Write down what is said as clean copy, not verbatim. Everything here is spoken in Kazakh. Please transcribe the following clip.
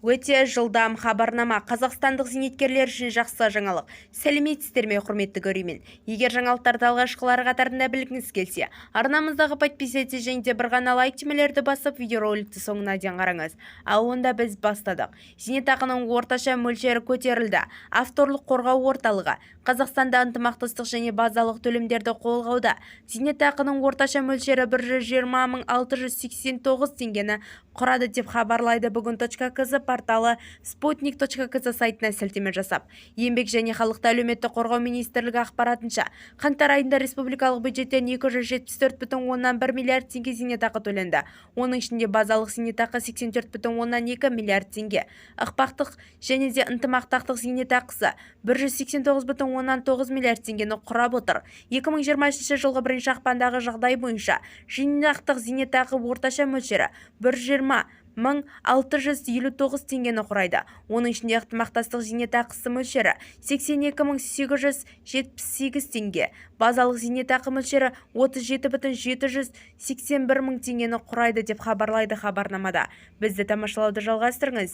Өте жылдам хабарнама. Қазақстандық зейнеткерлер үшін жақсы жаңалық. Сәлеметсіздер ме, құрметті көрермен. Егер жаңалықтарды алғашқылары қатарында білгіңіз келсе, арнамыздағы подписаться және де бір ғана лайк түймелерді басып, видеороликті соңына дейін қараңыз. Ал онда біз бастадық. Зейнетақының орташа мөлшері көтерілді. Авторлық қорғау орталығы Қазақстанда ынтымақтастық және базалық төлемдерді қолғауда. Зейнетақының орташа мөлшері 120.689 теңгені құрады деп хабарлайды бүгін.кз порталы sputnik.kz сайтына сілтеме жасап. Еңбек және халықты әлеуметтік қорғау министрлігі ақпаратынша, қаңтар айында республикалық бюджеттен 274,1 миллиард теңге зейнетақы төленді. Оның ішінде базалық зейнетақы 84,2 миллиард теңге, ықпақтық және де ынтымақтастық зейнетақысы 189,9 миллиард теңгені құрап отыр. 2023 жылғы 1 ақпандағы жағдай бойынша жинақтық зейнетақы орташа мөлшері 120.659 теңгені құрайды. Оның ішінде ынтымақтастық зейнетақысы мөлшері 82.878 теңге, базалық зейнетақы мөлшері 37.781 мың теңгені құрайды деп хабарлайды хабарнамада. Бізді тамашалауды жалғастырыңыз.